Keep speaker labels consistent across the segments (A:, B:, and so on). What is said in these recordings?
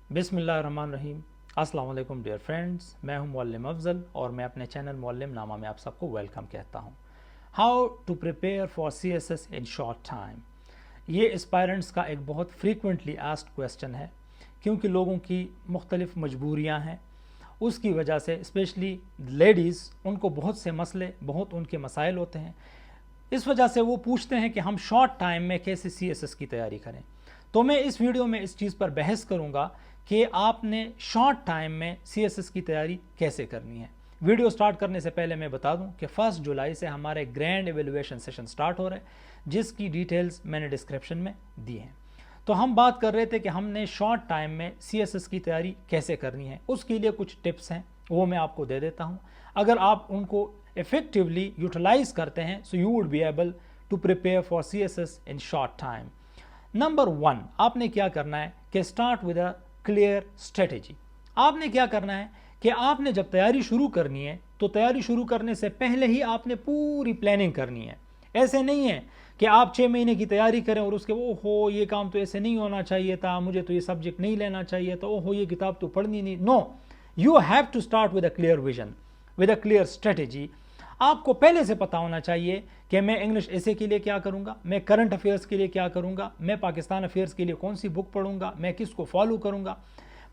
A: बिस्मिल्लाहिर्रहमानिर्रहीम। अस्सलाम वालेकुम डियर फ्रेंड्स, मैं हूं मुअल्लिम अफजल और मैं अपने चैनल मुअल्लिम नामा में आप सबको वेलकम कहता हूं। How to prepare for CSS in short time, ये एस्पायरेंट्स का एक बहुत फ्रीक्वेंटली आस्क्ड क्वेश्चन है, क्योंकि लोगों की मुख्तलिफ मजबूरियाँ हैं। उसकी वजह से स्पेशली लेडीज़, उनको बहुत से मसले, बहुत उनके मसाइल होते हैं। इस वजह से वो पूछते हैं कि हम शॉर्ट टाइम में कैसे CSS की तैयारी करें। तो मैं इस वीडियो में इस चीज़ पर बहस करूंगा कि आपने शॉर्ट टाइम में CSS की तैयारी कैसे करनी है। वीडियो स्टार्ट करने से पहले मैं बता दूं कि 1 जुलाई से हमारे ग्रैंड एवेल्युएशन सेशन स्टार्ट हो रहे हैं, जिसकी डिटेल्स मैंने डिस्क्रिप्शन में दी हैं। तो हम बात कर रहे थे कि हमने शॉर्ट टाइम में CSS की तैयारी कैसे करनी है। उसके लिए कुछ टिप्स हैं, वो मैं आपको दे देता हूं। अगर आप उनको इफेक्टिवली यूटिलाइज करते हैं, so you would be able to prepare for CSS in short time. Number 1, आपने क्या करना है कि start with a clear strategy. आपने क्या करना है कि आपने जब तैयारी शुरू करनी है, तो तैयारी शुरू करने से पहले ही आपने पूरी प्लानिंग करनी है। ऐसे नहीं है कि आप 6 महीने की तैयारी करें और उसके ओहो ये काम तो ऐसे नहीं होना चाहिए था, मुझे तो ये सब्जेक्ट नहीं लेना चाहिए था, ओहो ये किताब तो पढ़नी नहीं। No, you have to start with a clear vision, with a clear strategy. आपको पहले से पता होना चाहिए कि मैं इंग्लिश एसे के लिए क्या करूंगा, मैं करंट अफेयर्स के लिए क्या करूंगा, मैं पाकिस्तान अफेयर्स के लिए कौन सी बुक पढ़ूंगा, मैं किसको फॉलो करूंगा।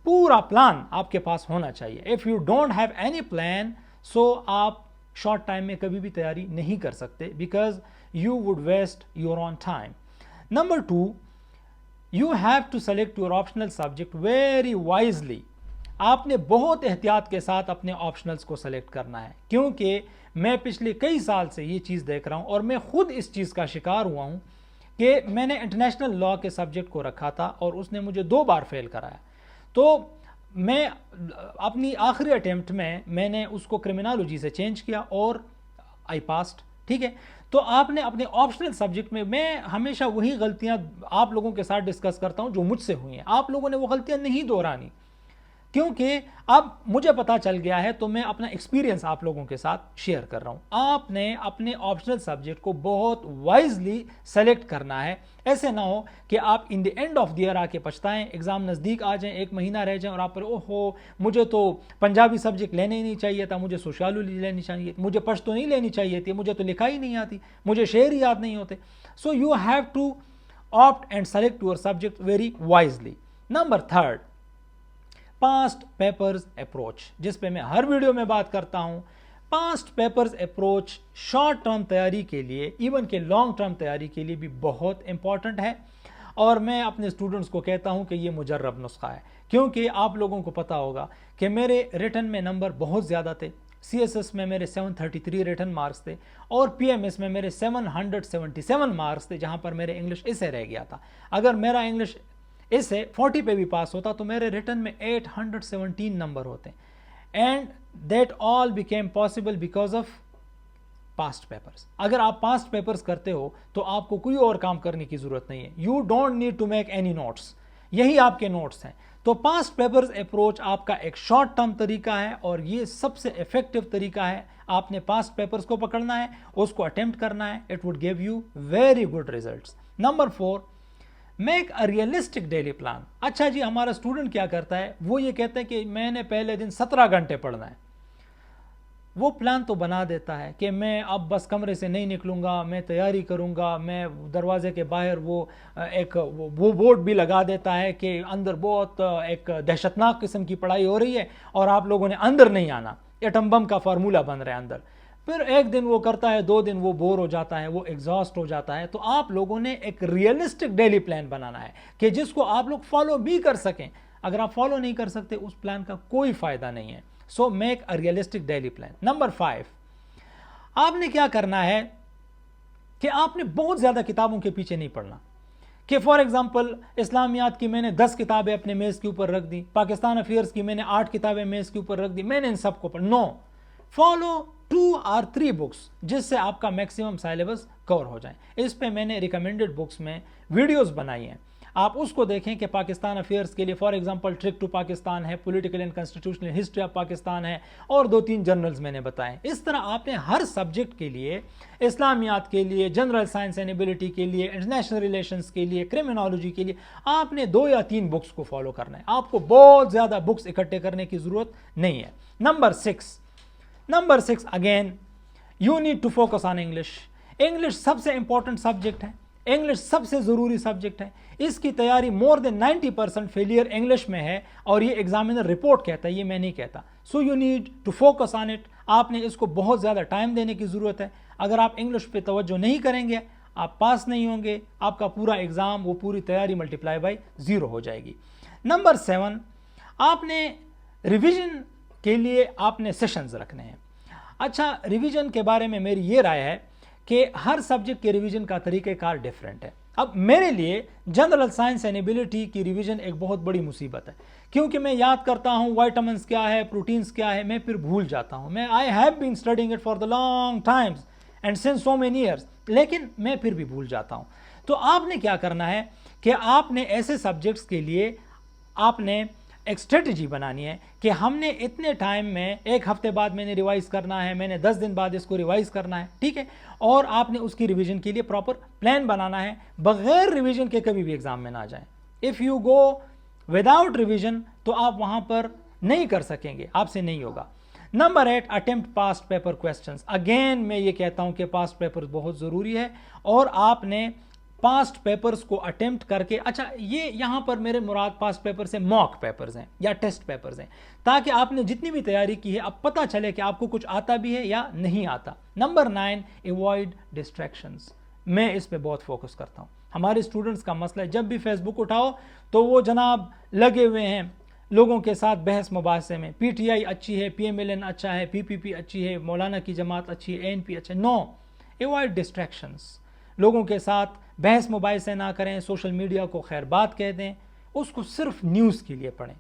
A: पूरा प्लान आपके पास होना चाहिए। If you don't have any plan, so आप शॉर्ट टाइम में कभी भी तैयारी नहीं कर सकते, because you would waste your own time. Number 2, you have to select your optional subject very wisely. आपने बहुत एहतियात के साथ अपने ऑप्शनल्स को सेलेक्ट करना है, क्योंकि मैं पिछले कई साल से ये चीज़ देख रहा हूँ और मैं खुद इस चीज़ का शिकार हुआ हूँ कि मैंने इंटरनेशनल लॉ के सब्जेक्ट को रखा था और उसने मुझे 2 बार फेल कराया। तो मैं अपनी आखिरी अटेम्प्ट में मैंने उसको क्रिमिनोलॉजी से चेंज किया और आई पास्ड। ठीक है, तो आपने अपने ऑप्शनल सब्जेक्ट में, मैं हमेशा वही गलतियां आप लोगों के साथ डिस्कस करता हूं जो मुझसे हुई हैं। आप लोगों ने वो गलतियां नहीं दोहरानी, क्योंकि अब मुझे पता चल गया है, तो मैं अपना एक्सपीरियंस आप लोगों के साथ शेयर कर रहा हूं। आपने अपने ऑप्शनल सब्जेक्ट को बहुत वाइजली सेलेक्ट करना है। ऐसे ना हो कि आप in the end of the year आके पछताएं, एग्जाम नज़दीक आ जाए, 1 महीना रह जाए और आप पर ओहो मुझे तो पंजाबी सब्जेक्ट लेने ही नहीं चाहिए था, मुझे सोशियोलॉजी लेनी चाहिए, मुझे पश्तो नहीं लेनी चाहिए थी, मुझे तो लिखा ही नहीं आती, मुझे शेर ही याद नहीं होते। So you have to opt and select your subject very wisely. Number 3, past papers approach, जिस पे मैं हर वीडियो में बात करता हूं। Past papers approach short term तैयारी के लिए, इवन के लॉन्ग टर्म तैयारी के लिए भी बहुत इंपॉर्टेंट है। और मैं अपने स्टूडेंट्स को कहता हूं कि ये मुजर्रब नुस्खा है, क्योंकि आप लोगों को पता होगा कि मेरे रिटन में नंबर बहुत ज़्यादा थे। CSS में मेरे 733 रिटन मार्क्स थे और PMS में मेरे 777 मार्क्स थे, जहां पर मेरे इंग्लिश इसे रह गया था। अगर मेरा इंग्लिश इससे 40 पे भी पास होता तो मेरे रिटन में 817 नंबर होते। And that all became possible because of past papers. अगर आप पास्ट पेपर्स करते हो तो आपको कोई और काम करने की जरूरत नहीं है। You don't need to make any notes, यही आपके नोट्स हैं। तो पास्ट पेपर्स अप्रोच आपका एक शॉर्ट टर्म तरीका है और ये सबसे इफेक्टिव तरीका है। आपने पास्ट पेपर्स को पकड़ना है, उसको अटेम्प्ट करना है, it would give you very good results. Number 4, make a realistic daily plan. अच्छा जी, हमारा स्टूडेंट क्या करता है, वो ये कहता है कि मैंने पहले दिन 17 घंटे पढ़ना है। वो प्लान तो बना देता है कि मैं अब बस कमरे से नहीं निकलूंगा, मैं तैयारी करूंगा, मैं दरवाजे के बाहर वो बोर्ड भी लगा देता है कि अंदर बहुत एक दहशतनाक किस्म की पढ़ाई हो रही है और आप लोगों ने अंदर नहीं आना। एटम बम का फार्मूला बन रहा है अंदर। फिर एक दिन वो करता है, 2 दिन वो बोर हो जाता है, वो एग्जॉस्ट हो जाता है। तो आप लोगों ने एक रियलिस्टिक डेली प्लान बनाना है कि जिसको आप लोग फॉलो भी कर सकें। अगर आप फॉलो नहीं कर सकते, उस प्लान का कोई फायदा नहीं है। So make a realistic daily plan. Number 5, आपने क्या करना है कि आपने बहुत ज्यादा किताबों के पीछे नहीं पढ़ना। कि फॉर एग्जाम्पल इस्लामियात की मैंने 10 किताबें अपने मेज के ऊपर रख दी, पाकिस्तान अफेयर्स की मैंने 8 किताबें मेज के ऊपर रख दी, मैंने इन सबको पढ़। नो, फॉलो 2 और 3 बुक्स, जिससे आपका मैक्सिमम सिलेबस कवर हो जाए। इस पे मैंने रिकमेंडेड बुक्स में वीडियोस बनाई हैं। آپ اس کو دیکھیں کہ پاکستان افیئرس کے لیے for example truck to Pakistan ہے, political and constitutional history of Pakistan ہے, اور 2-3 جرنلز میں نے بتائیں. اس طرح آپ نے ہر سبجیکٹ کے لیے, اسلامیات کے لیے, جنرل سائنس اینڈ ایبلٹی کے لیے, انٹرنیشنل ریلیشنز کے لیے, کرمنالوجی کے لیے, آپ نے 2 یا 3 بکس کو فالو کرنا ہے. آپ کو بہت زیادہ بکس اکٹھے کرنے کی ضرورت نہیں ہے. Number 6 again you need to focus on English. English سب سے امپورٹنٹ سبجیکٹ ہے, انگلش سب سے ضروری سبجیکٹ ہے. اس کی تیاری مور دین 90% فیلئر انگلش میں ہے, اور یہ ایگزامینر رپورٹ کہتا ہے, یہ میں نہیں کہتا. So you need to focus on it. آپ نے اس کو بہت زیادہ ٹائم دینے کی ضرورت ہے. اگر آپ انگلش پہ توجہ نہیں کریں گے, آپ پاس نہیں ہوں گے, آپ کا پورا ایگزام, وہ پوری تیاری ملٹیپلائی بائی 0 ہو جائے گی. نمبر 7 آپ نے ریویژن کے لیے آپ نے سیشنز رکھنے ہیں. اچھا, ریویژن کے بارے میں میری یہ رائے ہے کہ ہر سبجیکٹ کے ریویژن کا طریقہ کار ڈیفرنٹ ہے. اب میرے لیے جنرل سائنس اینڈ ایبلٹی کی ریویژن ایک بہت بڑی مصیبت ہے, کیونکہ میں یاد کرتا ہوں وائٹامنس کیا ہے, پروٹینز کیا ہے, میں پھر بھول جاتا ہوں. I have been studying it for the long Times and since so many years, لیکن میں پھر بھی بھول جاتا ہوں. تو آپ نے کیا کرنا ہے کہ آپ نے ایسے سبجیکٹس کے لیے آپ نے ایک اسٹریٹجی بنانی ہے کہ ہم نے اتنے ٹائم میں, 1 ہفتے بعد میں نے ریوائز کرنا ہے, میں نے 10 دن بعد اس کو ریوائز کرنا ہے, ٹھیک ہے. اور آپ نے اس کی ریویژن کے لیے پراپر پلان بنانا ہے, بغیر ریویژن کے کبھی بھی ایگزام میں نہ جائیں. If you go without revision تو آپ وہاں پر نہیں کر سکیں گے, آپ سے نہیں ہوگا. Number 8 attempt past paper questions. Again میں یہ کہتا ہوں کہ پاسٹ پیپر بہت ضروری ہے, اور آپ نے پاسٹ پیپرز کو اٹمپٹ کر کے, اچھا یہ یہاں پر میرے مراد پاسٹ پیپر سے موک پیپرز ہیں یا ٹیسٹ پیپرز ہیں, تاکہ آپ نے جتنی بھی تیاری کی ہے اب پتہ چلے کہ آپ کو کچھ آتا بھی ہے یا نہیں آتا. Number 9 avoid distractions. میں اس پہ بہت فوکس کرتا ہوں. ہمارے اسٹوڈنٹس کا مسئلہ ہے, جب بھی فیس بک اٹھاؤ تو وہ جناب لگے ہوئے ہیں لوگوں کے ساتھ بحث مباحثے میں. پی ٹی آئی اچھی ہے, پی ایم ایل این اچھا ہے, پی پی پی اچھی ہے, مولانا کی جماعت اچھی ہے, اے این پی اچھا ہے. نو, ایوائڈ ڈسٹریکشنز. لوگوں کے ساتھ بحث مباحثے نہ کریں, سوشل میڈیا کو خیر بات کہہ دیں, اس کو صرف نیوز کے لیے پڑھیں,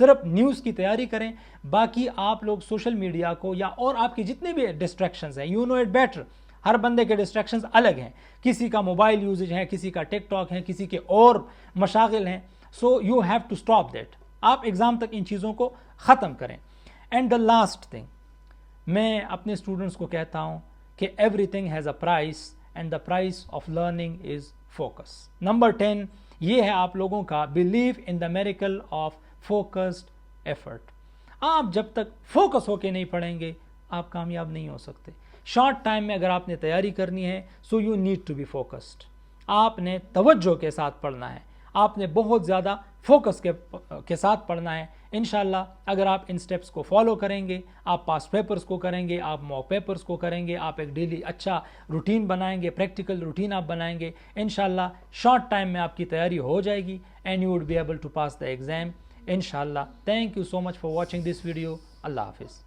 A: صرف نیوز کی تیاری کریں. باقی آپ لوگ سوشل میڈیا کو یا اور آپ کی جتنے بھی ڈسٹریکشنز ہیں, یو نو اٹ بیٹر, ہر بندے کے ڈسٹریکشنز الگ ہیں. کسی کا موبائل یوزج ہے, کسی کا ٹک ٹاک ہے, کسی کے اور مشاغل ہیں. So you have to stop that. آپ ایگزام تک ان چیزوں کو ختم کریں. اینڈ دا لاسٹ تھنگ, میں اپنے اسٹوڈنٹس کو کہتا ہوں کہ every thing has a price and the price of learning is focus. Number 10 یہ ہے آپ لوگوں کا believe in the miracle of focused effort. آپ جب تک فوکس ہو کے نہیں پڑھیں گے آپ کامیاب نہیں ہو سکتے. شارٹ ٹائم میں اگر آپ نے تیاری کرنی ہے, so you need to be focused. آپ نے توجہ کے ساتھ پڑھنا ہے, آپ نے بہت زیادہ فوکس کے ساتھ پڑھنا ہے. انشاءاللہ اگر آپ ان سٹیپس کو فالو کریں گے, آپ پاس پیپرز کو کریں گے, آپ موک پیپرز کو کریں گے, آپ ایک ڈیلی اچھا روٹین بنائیں گے, پریکٹیکل روٹین آپ بنائیں گے, انشاءاللہ شارٹ ٹائم میں آپ کی تیاری ہو جائے گی and you would be able to pass the exam انشاءاللہ. Thank you so much for watching this video. اللہ حافظ.